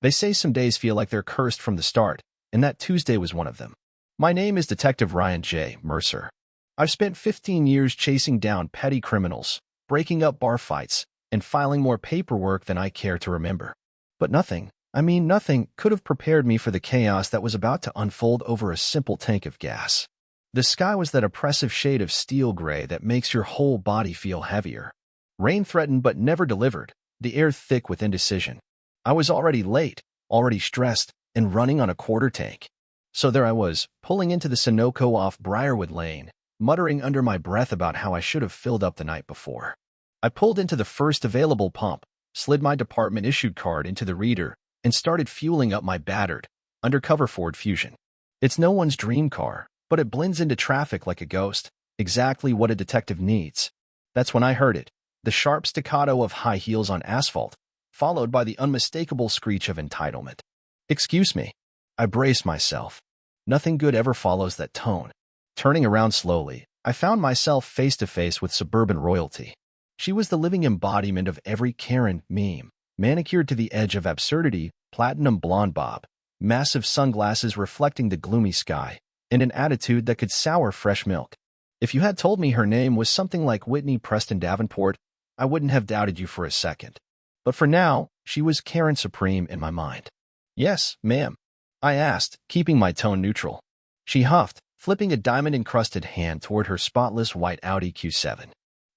They say some days feel like they're cursed from the start, and that Tuesday was one of them. My name is Detective Ryan J. Mercer. I've spent 15 years chasing down petty criminals, breaking up bar fights, and filing more paperwork than I care to remember. But nothing, nothing could have prepared me for the chaos that was about to unfold over a simple tank of gas. The sky was that oppressive shade of steel gray that makes your whole body feel heavier. Rain threatened but never delivered, the air thick with indecision. I was already late, already stressed, and running on a quarter tank. So there I was, pulling into the Sunoco off Briarwood Lane, muttering under my breath about how I should have filled up the night before. I pulled into the first available pump, slid my department-issued card into the reader, and started fueling up my battered, undercover Ford Fusion. It's no one's dream car, but it blends into traffic like a ghost, exactly what a detective needs. That's when I heard it, the sharp staccato of high heels on asphalt, followed by the unmistakable screech of entitlement. Excuse me. I braced myself. Nothing good ever follows that tone. Turning around slowly, I found myself face to face with suburban royalty. She was the living embodiment of every Karen meme, manicured to the edge of absurdity, platinum blonde bob, massive sunglasses reflecting the gloomy sky, and an attitude that could sour fresh milk. If you had told me her name was something like Whitney Preston Davenport, I wouldn't have doubted you for a second. But for now, she was Karen Supreme in my mind. Yes, ma'am, I asked, keeping my tone neutral. She huffed, flipping a diamond-encrusted hand toward her spotless white Audi Q7.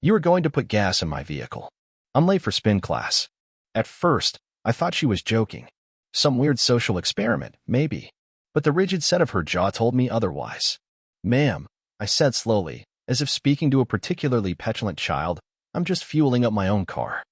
You are going to put gas in my vehicle. I'm late for spin class. At first, I thought she was joking. Some weird social experiment, maybe. But the rigid set of her jaw told me otherwise. Ma'am, I said slowly, as if speaking to a particularly petulant child, I'm just fueling up my own car.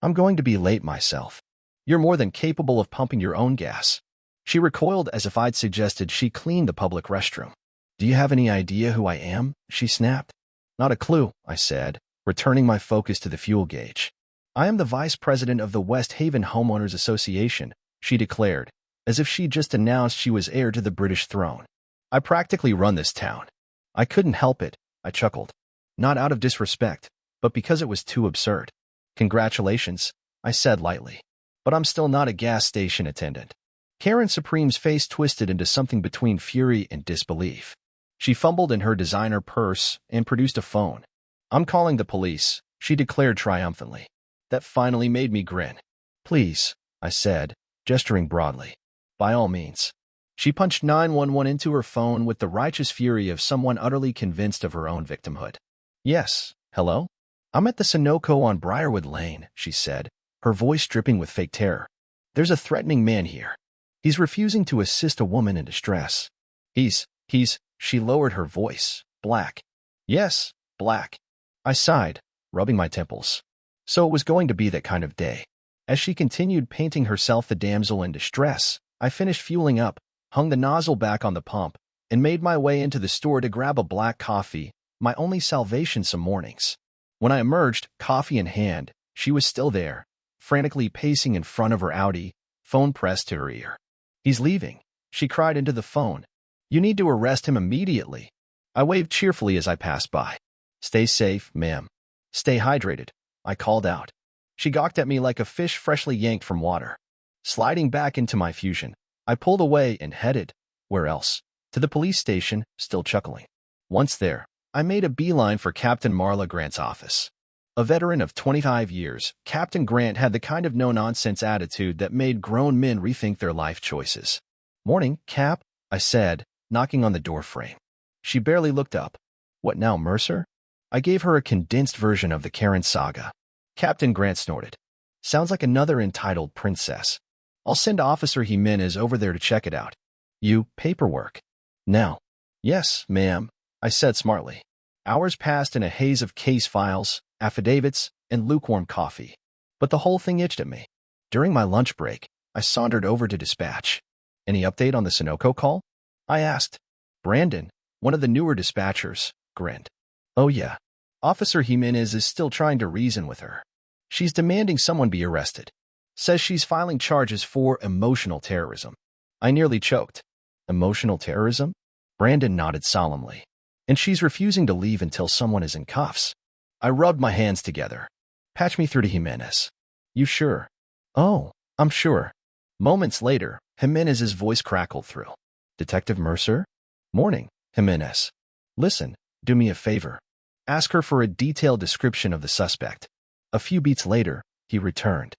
I'm going to be late myself. You're more than capable of pumping your own gas. She recoiled as if I'd suggested she clean the public restroom. Do you have any idea who I am? She snapped. Not a clue, I said, returning my focus to the fuel gauge. I am the vice president of the West Haven Homeowners Association, she declared, as if she'd just announced she was heir to the British throne. I practically run this town. I couldn't help it, I chuckled. Not out of disrespect, but because it was too absurd. Congratulations, I said lightly. But I'm still not a gas station attendant. Karen Supreme's face twisted into something between fury and disbelief. She fumbled in her designer purse and produced a phone. I'm calling the police, she declared triumphantly. That finally made me grin. Please, I said, gesturing broadly. By all means. She punched 911 into her phone with the righteous fury of someone utterly convinced of her own victimhood. Yes, hello? I'm at the Sunoco on Briarwood Lane, she said, her voice dripping with fake terror. There's a threatening man here. He's refusing to assist a woman in distress. She lowered her voice. Black. Yes, black. I sighed, rubbing my temples. So it was going to be that kind of day. As she continued painting herself the damsel in distress, I finished fueling up, hung the nozzle back on the pump, and made my way into the store to grab a black coffee, my only salvation some mornings. When I emerged, coffee in hand, she was still there, frantically pacing in front of her Audi, phone pressed to her ear. He's leaving, she cried into the phone. You need to arrest him immediately. I waved cheerfully as I passed by. Stay safe, ma'am. Stay hydrated, I called out. She gawked at me like a fish freshly yanked from water. Sliding back into my Fusion, I pulled away and headed, where else? To the police station, still chuckling. Once there, I made a beeline for Captain Marla Grant's office. A veteran of 25 years, Captain Grant had the kind of no-nonsense attitude that made grown men rethink their life choices. Morning, Cap, I said, knocking on the doorframe. She barely looked up. What now, Mercer? I gave her a condensed version of the Karen saga. Captain Grant snorted. Sounds like another entitled princess. I'll send Officer Jimenez over there to check it out. You, paperwork. Now. Yes, ma'am, I said smartly. Hours passed in a haze of case files, affidavits, and lukewarm coffee. But the whole thing itched at me. During my lunch break, I sauntered over to dispatch. Any update on the Sunoco call? I asked. Brandon, one of the newer dispatchers, grinned. Oh yeah. Officer Jimenez is still trying to reason with her. She's demanding someone be arrested. Says she's filing charges for emotional terrorism. I nearly choked. Emotional terrorism? Brandon nodded solemnly. And she's refusing to leave until someone is in cuffs. I rubbed my hands together. Patch me through to Jimenez. You sure? Oh, I'm sure. Moments later, Jimenez's voice crackled through. Detective Mercer? Morning, Jimenez. Listen, do me a favor. Ask her for a detailed description of the suspect. A few beats later, he returned.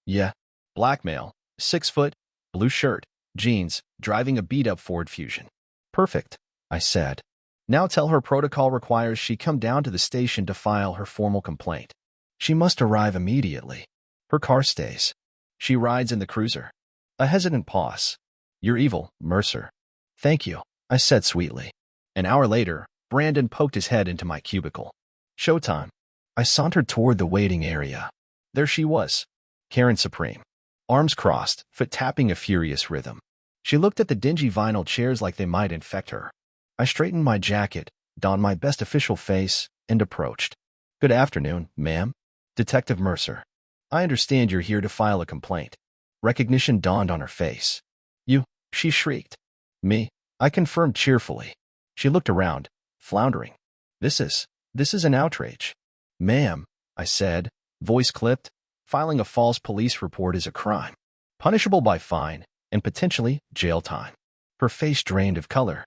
Yeah. Black male, 6 foot, blue shirt, jeans, driving a beat-up Ford Fusion. Perfect, I said. Now tell her protocol requires she come down to the station to file her formal complaint. She must arrive immediately. Her car stays. She rides in the cruiser. A hesitant pause. You're evil, Mercer. Thank you, I said sweetly. An hour later, Brandon poked his head into my cubicle. Showtime. I sauntered toward the waiting area. There she was, Karen Supreme. Arms crossed, foot tapping a furious rhythm. She looked at the dingy vinyl chairs like they might infect her. I straightened my jacket, donned my best official face, and approached. Good afternoon, ma'am. Detective Mercer. I understand you're here to file a complaint. Recognition dawned on her face. You, she shrieked. Me, I confirmed cheerfully. She looked around, floundering. This is an outrage. Ma'am, I said, voice clipped, filing a false police report is a crime, punishable by fine and potentially jail time. Her face drained of color.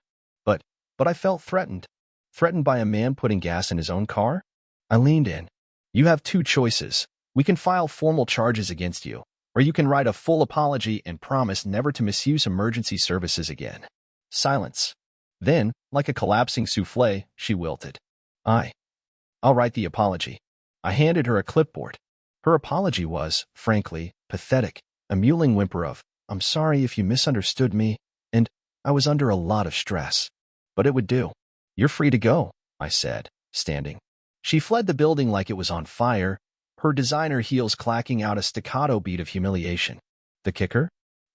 But I felt threatened. Threatened by a man putting gas in his own car? I leaned in. You have 2 choices. We can file formal charges against you, or you can write a full apology and promise never to misuse emergency services again. Silence. Then, like a collapsing souffle, she wilted. I'll write the apology. I handed her a clipboard. Her apology was, frankly, pathetic, a mewling whimper of, I'm sorry if you misunderstood me, and I was under a lot of stress. But it would do. You're free to go, I said, standing. She fled the building like it was on fire, her designer heels clacking out a staccato beat of humiliation. The kicker?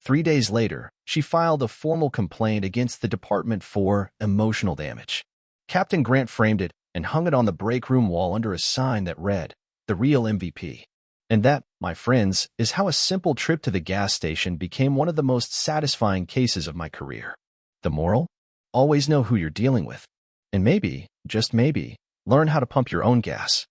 3 days later, she filed a formal complaint against the department for emotional damage. Captain Grant framed it and hung it on the break room wall under a sign that read, The Real MVP. And that, my friends, is how a simple trip to the gas station became one of the most satisfying cases of my career. The moral? Always know who you're dealing with. And maybe, just maybe, learn how to pump your own gas.